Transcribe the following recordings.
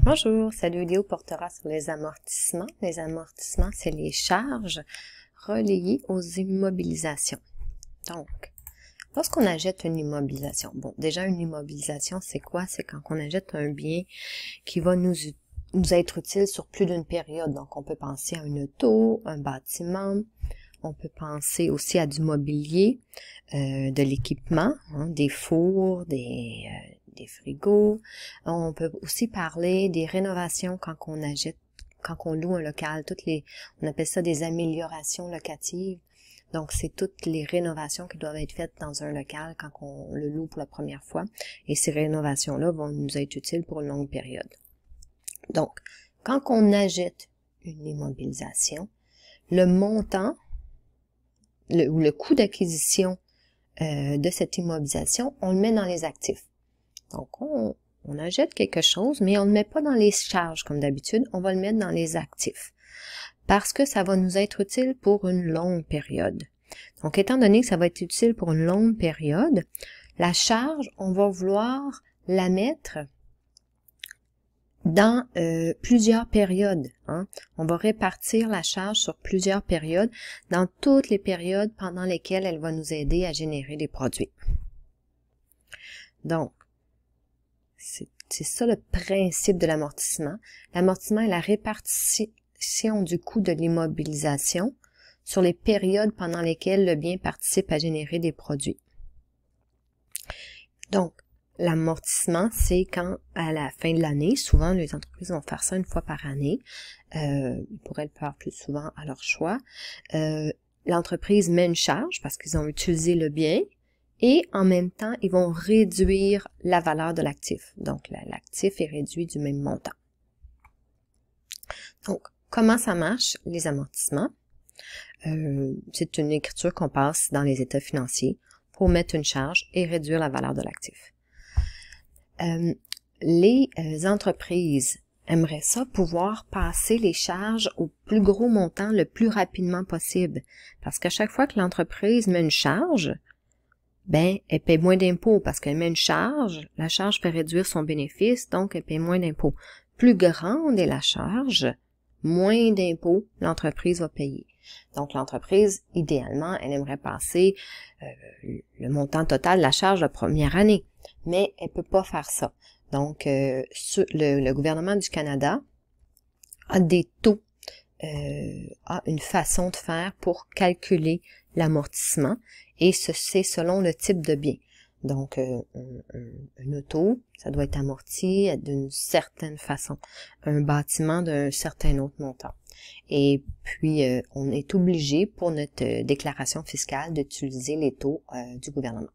Bonjour, cette vidéo portera sur les amortissements. Les amortissements, c'est les charges reliées aux immobilisations. Donc, lorsqu'on achète une immobilisation, bon, déjà une immobilisation, c'est quoi? C'est quand on achète un bien qui va nous être utile sur plus d'une période. Donc, on peut penser à une auto, un bâtiment, on peut penser aussi à du mobilier, de l'équipement, hein, des fours, des frigos. On peut aussi parler des rénovations quand on loue un local. On appelle ça des améliorations locatives. Donc, c'est toutes les rénovations qui doivent être faites dans un local quand on le loue pour la première fois. Et ces rénovations-là vont nous être utiles pour une longue période. Donc, quand on achète une immobilisation, le montant ou le coût d'acquisition de cette immobilisation, on le met dans les actifs. Donc, on achète quelque chose, mais on ne le met pas dans les charges comme d'habitude, on va le mettre dans les actifs. Parce que ça va nous être utile pour une longue période. Donc, étant donné que ça va être utile pour une longue période, la charge, on va vouloir la mettre dans plusieurs périodes. Hein. On va répartir la charge sur plusieurs périodes, dans toutes les périodes pendant lesquelles elle va nous aider à générer des produits. Donc, c'est ça le principe de l'amortissement. L'amortissement est la répartition du coût de l'immobilisation sur les périodes pendant lesquelles le bien participe à générer des produits. Donc, l'amortissement, c'est quand, à la fin de l'année, souvent les entreprises vont faire ça une fois par année, ils pourraient le faire plus souvent à leur choix, l'entreprise met une charge parce qu'ils ont utilisé le bien, et en même temps, ils vont réduire la valeur de l'actif. Donc, l'actif est réduit du même montant. Donc, comment ça marche, les amortissements? C'est une écriture qu'on passe dans les états financiers pour mettre une charge et réduire la valeur de l'actif. Les entreprises aimeraient ça, pouvoir passer les charges au plus gros montant le plus rapidement possible. Parce qu'à chaque fois que l'entreprise met une charge, ben, elle paie moins d'impôts parce qu'elle met une charge, la charge fait réduire son bénéfice, donc elle paie moins d'impôts. Plus grande est la charge, moins d'impôts l'entreprise va payer. Donc, l'entreprise, idéalement, elle aimerait passer le montant total de la charge la première année, mais elle peut pas faire ça. Donc, le gouvernement du Canada a des taux, a une façon de faire pour calculer l'amortissement, et c'est selon le type de bien. Donc, un auto, ça doit être amorti d'une certaine façon. Un bâtiment d'un certain autre montant. Et puis, on est obligé pour notre déclaration fiscale d'utiliser les taux du gouvernement.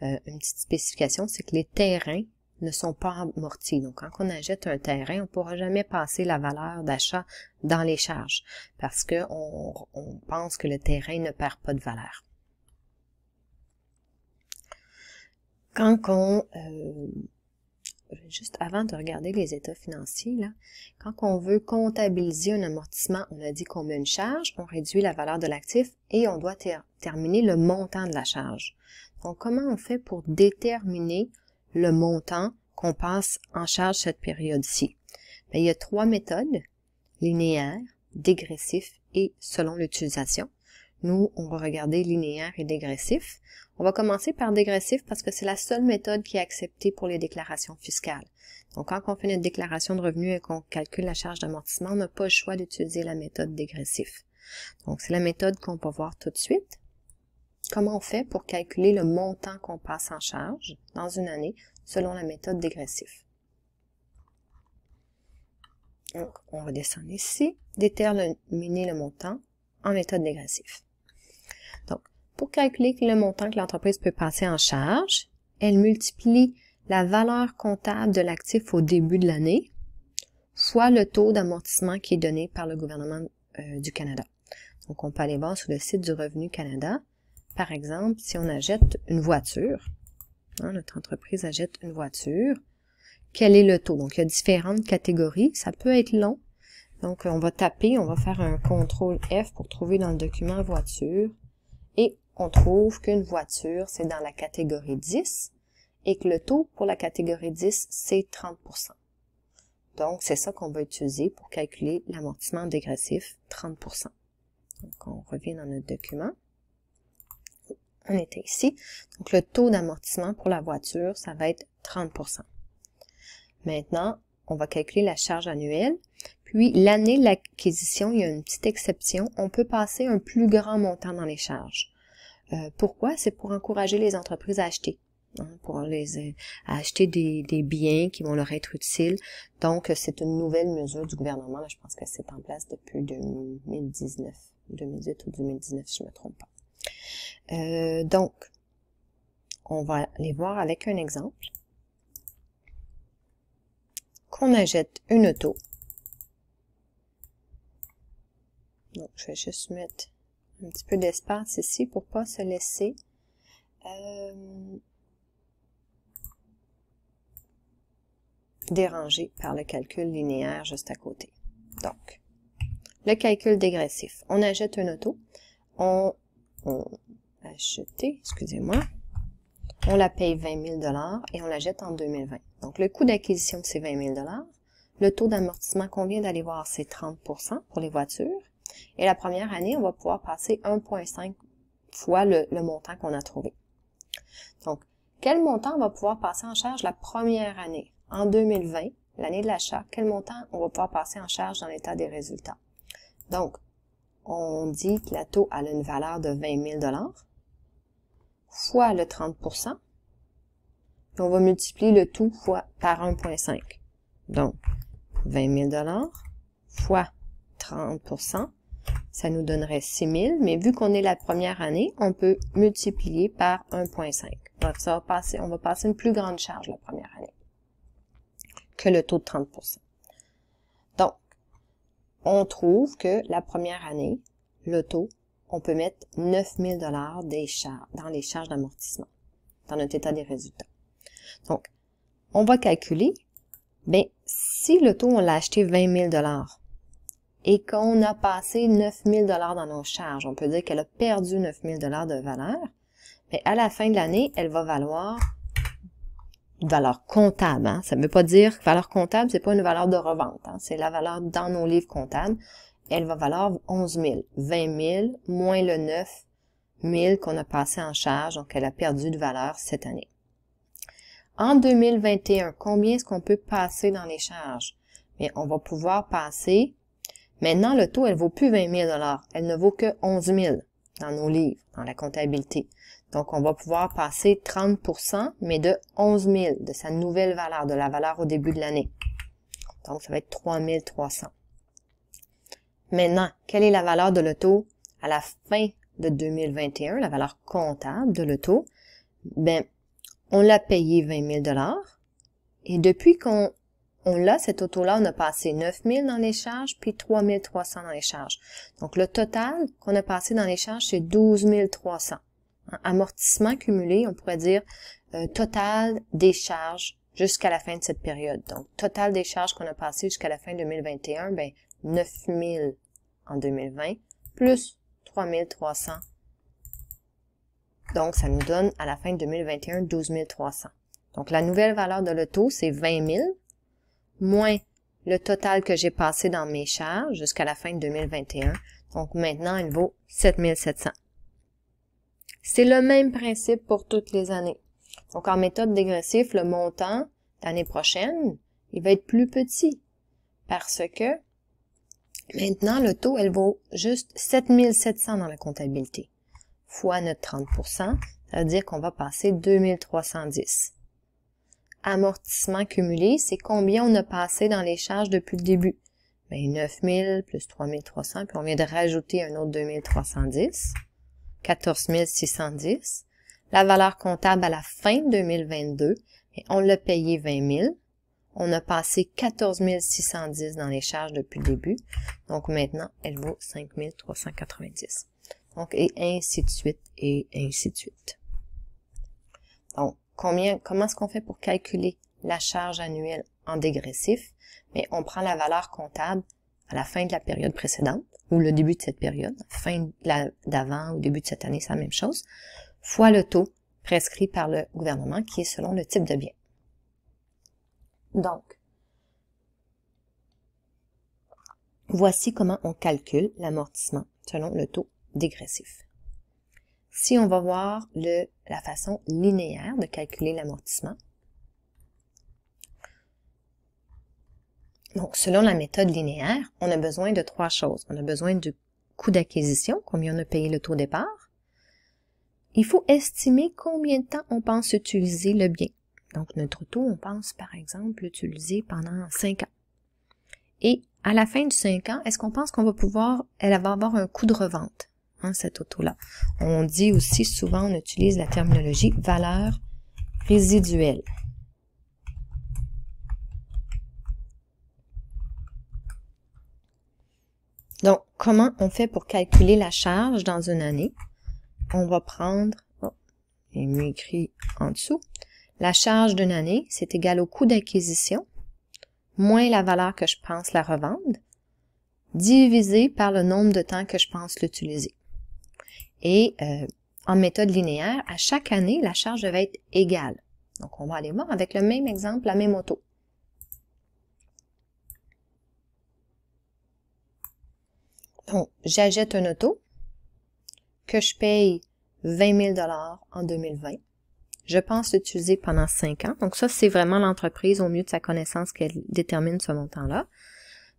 Une petite spécification, c'est que les terrains ne sont pas amortis. Donc, quand on achète un terrain, on ne pourra jamais passer la valeur d'achat dans les charges parce que on pense que le terrain ne perd pas de valeur. Juste avant de regarder les états financiers, là, quand on veut comptabiliser un amortissement, on a dit qu'on met une charge, on réduit la valeur de l'actif et on doit déterminer le montant de la charge. Donc, comment on fait pour déterminer le montant qu'on passe en charge cette période-ci? Bien, il y a 3 méthodes, linéaire, dégressif et selon l'utilisation. Nous, on va regarder linéaire et dégressif. On va commencer par dégressif parce que c'est la seule méthode qui est acceptée pour les déclarations fiscales. Donc, quand on fait notre déclaration de revenus et qu'on calcule la charge d'amortissement, on n'a pas le choix d'utiliser la méthode dégressif. Donc, c'est la méthode qu'on va voir tout de suite. Comment on fait pour calculer le montant qu'on passe en charge dans une année selon la méthode dégressif? Donc, on va descendre ici, déterminer le montant en méthode dégressif. Donc, pour calculer le montant que l'entreprise peut passer en charge, elle multiplie la valeur comptable de l'actif au début de l'année fois le taux d'amortissement qui est donné par le gouvernement du Canada. Donc, on peut aller voir sur le site du Revenu Canada. Par exemple, si on achète une voiture, hein, notre entreprise achète une voiture, quel est le taux? Donc, il y a différentes catégories. Ça peut être long. Donc, on va taper, on va faire un CTRL F pour trouver dans le document voiture. Et on trouve qu'une voiture, c'est dans la catégorie 10 et que le taux pour la catégorie 10, c'est 30%. Donc, c'est ça qu'on va utiliser pour calculer l'amortissement dégressif, 30%. Donc, on revient dans notre document. On était ici. Donc, le taux d'amortissement pour la voiture, ça va être 30%. Maintenant, on va calculer la charge annuelle. Puis, l'année de l'acquisition, il y a une petite exception. On peut passer un plus grand montant dans les charges. Pourquoi? C'est pour encourager les entreprises à acheter. Pour à acheter des biens qui vont leur être utiles. Donc, c'est une nouvelle mesure du gouvernement. Là, je pense que c'est en place depuis 2019, 2018 ou 2019, si je ne me trompe pas. Donc, on va aller voir avec un exemple. Qu'on achète une auto. Donc, je vais juste mettre un petit peu d'espace ici pour pas se laisser déranger par le calcul linéaire juste à côté. Donc, le calcul dégressif. On achète une auto. On la paye 20 000 $ et on la jette en 2020. Donc, le coût d'acquisition, c'est 20 000 $. Le taux d'amortissement qu'on vient d'aller voir, c'est 30% pour les voitures. Et la première année, on va pouvoir passer 1,5 fois le montant qu'on a trouvé. Donc, quel montant on va pouvoir passer en charge la première année? En 2020, l'année de l'achat, quel montant on va pouvoir passer en charge dans l'état des résultats? Donc, on dit que la taux a une valeur de 20 000 $ fois le 30%. Puis on va multiplier le tout par 1,5. Donc, 20 000 $ fois 30%, ça nous donnerait 6 000. Mais vu qu'on est la première année, on peut multiplier par 1,5. Donc, on va passer une plus grande charge la première année que le taux de 30%. Donc, on trouve que la première année, le taux, on peut mettre 9 000 $ dans les charges d'amortissement, dans notre état des résultats. Donc, on va calculer, si le taux, on l'a acheté 20 000 $ et qu'on a passé 9 000 $ dans nos charges, on peut dire qu'elle a perdu 9 000 $ de valeur, mais à la fin de l'année, elle va valoir une valeur comptable. Ça ne veut pas dire que valeur comptable, c'est pas une valeur de revente. C'est la valeur dans nos livres comptables. Elle va valoir 11 000. 20 000 moins le 9 000 qu'on a passé en charge, donc elle a perdu de valeur cette année. En 2021, combien est-ce qu'on peut passer dans les charges? Bien, on va pouvoir passer, maintenant le taux, elle vaut plus 20 000 $, elle ne vaut que 11 000 dans nos livres, dans la comptabilité. Donc, on va pouvoir passer 30%, mais de 11 000, de sa nouvelle valeur, de la valeur au début de l'année. Donc, ça va être 3 300. Maintenant, quelle est la valeur de l'auto à la fin de 2021, la valeur comptable de l'auto? On l'a payé 20 000 $. Et depuis qu'on l'a, cette auto-là, on a passé 9 000 dans les charges, puis 3 300 dans les charges. Donc, le total qu'on a passé dans les charges, c'est 12 300. Amortissement cumulé, on pourrait dire total des charges jusqu'à la fin de cette période. Donc, total des charges qu'on a passées jusqu'à la fin 2021, 9 000 en 2020, plus 3 300. Donc, ça nous donne à la fin de 2021, 12 300. Donc, la nouvelle valeur de l'auto, c'est 20 000, moins le total que j'ai passé dans mes charges jusqu'à la fin de 2021. Donc, maintenant, elle vaut 7 700. C'est le même principe pour toutes les années. Donc, en méthode dégressive, le montant l'année prochaine, il va être plus petit parce que maintenant, le taux, elle vaut juste 7 700 dans la comptabilité fois notre 30%, ça veut dire qu'on va passer 2 310. Amortissement cumulé, c'est combien on a passé dans les charges depuis le début. 9 000 plus 3 300, puis on vient de rajouter un autre 2 310. 14 610. La valeur comptable à la fin 2022, on l'a payé 20 000. On a passé 14 610 dans les charges depuis le début. Donc maintenant, elle vaut 5 390. Donc, et ainsi de suite, et ainsi de suite. Donc, comment est-ce qu'on fait pour calculer la charge annuelle en dégressif? Mais on prend la valeur comptable à la fin de la période précédente, ou le début de cette période, fin d'avant ou début de cette année, c'est la même chose, fois le taux prescrit par le gouvernement qui est selon le type de bien. Donc, voici comment on calcule l'amortissement selon le taux dégressif. Si on va voir la façon linéaire de calculer l'amortissement, donc selon la méthode linéaire, on a besoin de 3 choses. On a besoin du coût d'acquisition, combien on a payé le taux départ. Il faut estimer combien de temps on pense utiliser le bien. Donc notre auto, on pense par exemple l'utiliser pendant 5 ans. Et à la fin de 5 ans, est-ce qu'on pense qu'on va pouvoir, elle va avoir un coût de revente, hein, cette auto-là. On dit aussi souvent, on utilise la terminologie valeur résiduelle. Donc, comment on fait pour calculer la charge dans une année? On va prendre, il est mieux écrit en dessous, la charge d'une année, c'est égal au coût d'acquisition, moins la valeur que je pense la revendre, divisé par le nombre de temps que je pense l'utiliser. Et en méthode linéaire, à chaque année, la charge va être égale. Donc, on va aller voir avec le même exemple, la même auto. Donc, j'achète une auto que je paye 20 000 $ en 2020. Je pense l'utiliser pendant 5 ans. Donc ça, c'est vraiment l'entreprise, au mieux de sa connaissance, qu'elle détermine ce montant-là.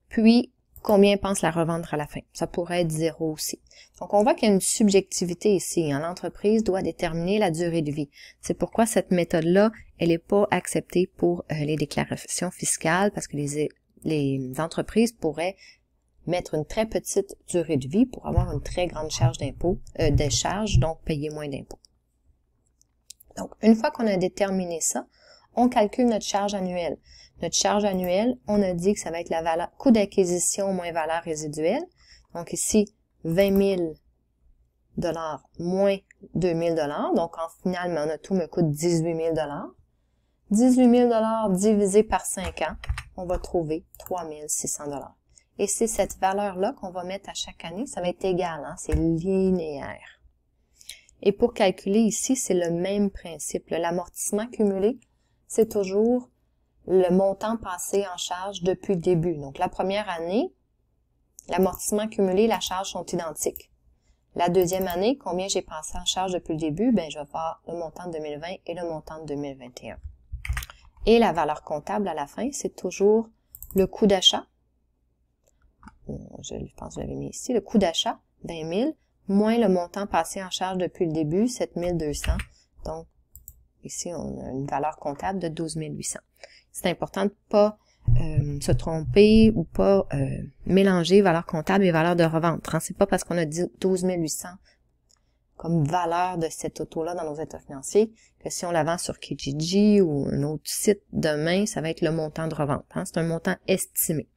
Puis, combien pense la revendre à la fin? Ça pourrait être 0 aussi. Donc, on voit qu'il y a une subjectivité ici. Hein. L'entreprise doit déterminer la durée de vie. C'est pourquoi cette méthode-là, elle n'est pas acceptée pour les déclarations fiscales, parce que les entreprises pourraient mettre une très petite durée de vie pour avoir une très grande charge d'impôt, des charges, donc payer moins d'impôts. Donc, une fois qu'on a déterminé ça, on calcule notre charge annuelle. Notre charge annuelle, on a dit que ça va être la valeur, coût d'acquisition moins valeur résiduelle. Donc ici, 20 000 $ moins 2 000 $. Donc, en final, mon auto me coûte 18 000 $. 18 000 $ divisé par 5 ans, on va trouver 3 600 $. Et c'est cette valeur-là qu'on va mettre à chaque année. Ça va être égal, hein? C'est linéaire. Et pour calculer ici, c'est le même principe. L'amortissement cumulé, c'est toujours le montant passé en charge depuis le début. Donc, la première année, l'amortissement cumulé et la charge sont identiques. La deuxième année, combien j'ai passé en charge depuis le début? Ben, je vais voir le montant de 2020 et le montant de 2021. Et la valeur comptable à la fin, c'est toujours le coût d'achat. Je pense que je l'avais mis ici. Le coût d'achat, 20 000, moins le montant passé en charge depuis le début, 7 200. Donc, ici, on a une valeur comptable de 12 800. C'est important de ne pas se tromper ou pas mélanger valeur comptable et valeur de revente. Hein? C'est pas parce qu'on a dit 12 800 comme valeur de cette auto-là dans nos états financiers que si on la vend sur Kijiji ou un autre site demain, ça va être le montant de revente. Hein? C'est un montant estimé.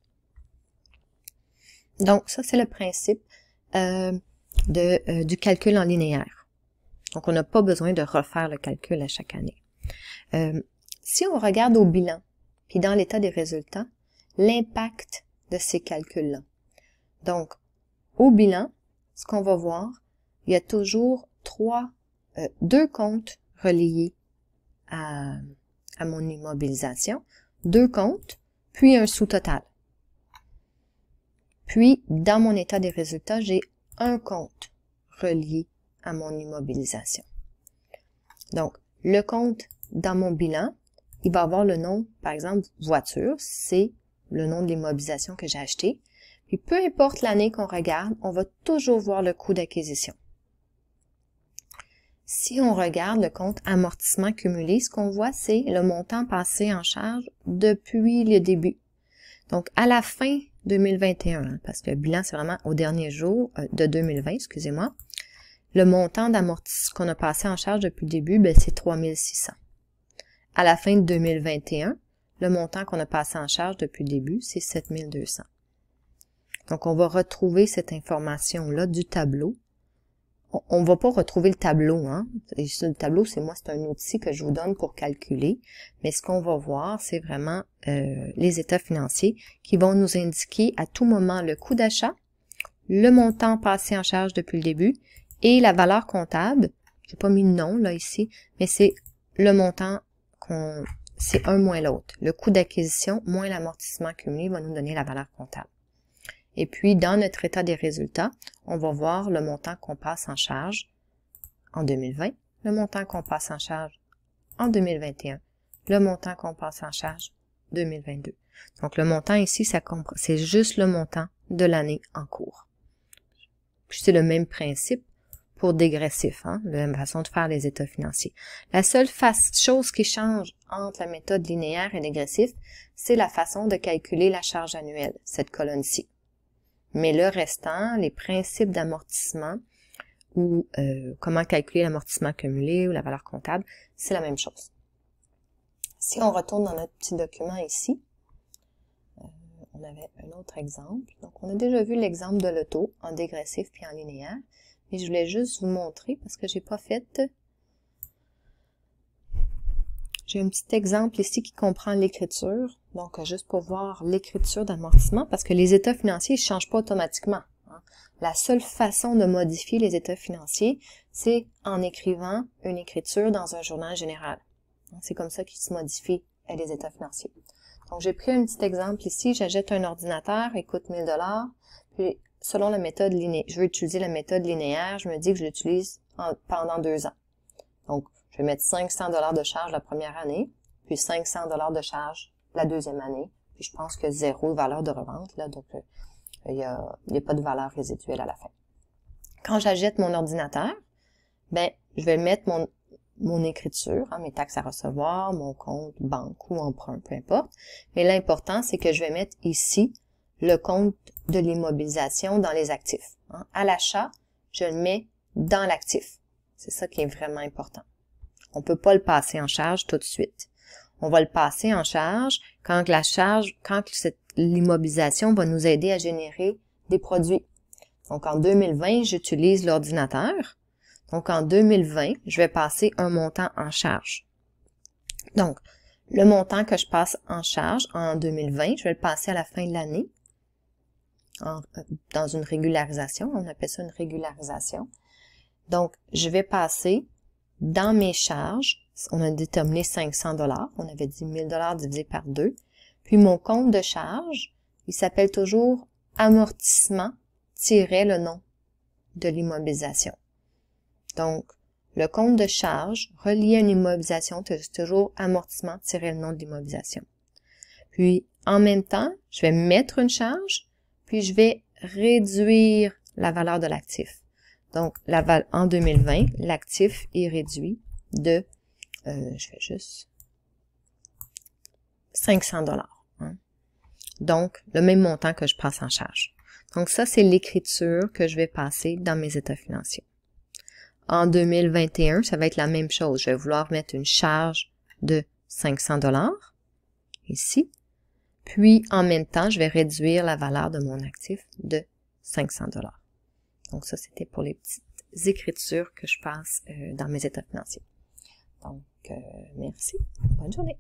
Donc, ça, c'est le principe du calcul en linéaire. Donc, on n'a pas besoin de refaire le calcul à chaque année. Si on regarde au bilan, puis dans l'état des résultats, l'impact de ces calculs-là. Donc, au bilan, ce qu'on va voir, il y a toujours deux comptes reliés à mon immobilisation, 2 comptes, puis un sous-total. Puis, dans mon état des résultats, j'ai un compte relié à mon immobilisation. Donc, le compte dans mon bilan, il va avoir le nom, par exemple, voiture, c'est le nom de l'immobilisation que j'ai acheté. Puis, peu importe l'année qu'on regarde, on va toujours voir le coût d'acquisition. Si on regarde le compte amortissement cumulé, ce qu'on voit, c'est le montant passé en charge depuis le début. Donc, à la fin 2021, hein, parce que le bilan, c'est vraiment au dernier jour de 2020, excusez-moi, le montant d'amortissement qu'on a passé en charge depuis le début, ben, c'est 3 600. À la fin de 2021, le montant qu'on a passé en charge depuis le début, c'est 7 200. Donc, on va retrouver cette information-là du tableau. On ne va pas retrouver le tableau, hein. Et le tableau, c'est un outil que je vous donne pour calculer. Mais ce qu'on va voir, c'est vraiment les états financiers qui vont nous indiquer à tout moment le coût d'achat, le montant passé en charge depuis le début et la valeur comptable. J'ai pas mis de nom là ici, mais c'est le montant c'est un moins l'autre. Le coût d'acquisition moins l'amortissement cumulé va nous donner la valeur comptable. Et puis, dans notre état des résultats, on va voir le montant qu'on passe en charge en 2020, le montant qu'on passe en charge en 2021, le montant qu'on passe en charge 2022. Donc, le montant ici, c'est juste le montant de l'année en cours. Puis, c'est le même principe pour dégressif, hein, la même façon de faire les états financiers. La seule chose qui change entre la méthode linéaire et dégressif, c'est la façon de calculer la charge annuelle, cette colonne-ci. Mais le restant, les principes d'amortissement ou comment calculer l'amortissement cumulé ou la valeur comptable, c'est la même chose. Si on retourne dans notre petit document ici, on avait un autre exemple. Donc, on a déjà vu l'exemple de l'auto en dégressif puis en linéaire. Mais je voulais juste vous montrer parce que j'ai pas fait. J'ai un petit exemple ici qui comprend l'écriture. Donc, juste pour voir l'écriture d'amortissement parce que les états financiers ne changent pas automatiquement. Hein. La seule façon de modifier les états financiers, c'est en écrivant une écriture dans un journal général. C'est comme ça qu'ils se modifient les états financiers. Donc, j'ai pris un petit exemple ici. J'achète un ordinateur, il coûte 1000 $. Puis, selon la méthode linéaire, je veux utiliser la méthode linéaire, je me dis que je l'utilise pendant 2 ans. Donc, je vais mettre 500 $ de charge la première année, puis 500 $ de charge la deuxième année, puis je pense que 0 valeur de revente, là, donc il n'y a pas de valeur résiduelle à la fin. Quand j'achète mon ordinateur, ben, je vais mettre mon écriture, hein, mes taxes à recevoir, mon compte banque ou emprunt, peu importe. Mais l'important, c'est que je vais mettre ici le compte de l'immobilisation dans les actifs. Hein. À l'achat, je le mets dans l'actif. C'est ça qui est vraiment important. On peut pas le passer en charge tout de suite. On va le passer en charge quand l'immobilisation va nous aider à générer des produits. Donc, en 2020, j'utilise l'ordinateur. Donc, en 2020, je vais passer un montant en charge. Donc, le montant que je passe en charge en 2020, je vais le passer à la fin de l'année. Dans une régularisation, on appelle ça une régularisation. Donc, je vais passer dans mes charges, on a déterminé 500 $, on avait dit 1000 $ divisé par 2, puis mon compte de charge, il s'appelle toujours amortissement le nom de l'immobilisation. Donc, le compte de charge relié à une immobilisation, c'est toujours amortissement le nom de l'immobilisation. Puis, en même temps, je vais mettre une charge, puis je vais réduire la valeur de l'actif. Donc, en 2020, l'actif est réduit de, je fais juste 500 $. Hein. Donc, le même montant que je passe en charge. Donc, ça, c'est l'écriture que je vais passer dans mes états financiers. En 2021, ça va être la même chose. Je vais vouloir mettre une charge de 500 $, ici. Puis, en même temps, je vais réduire la valeur de mon actif de 500 $. Donc, ça, c'était pour les petites écritures que je passe dans mes états financiers. Donc, merci. Bonne journée.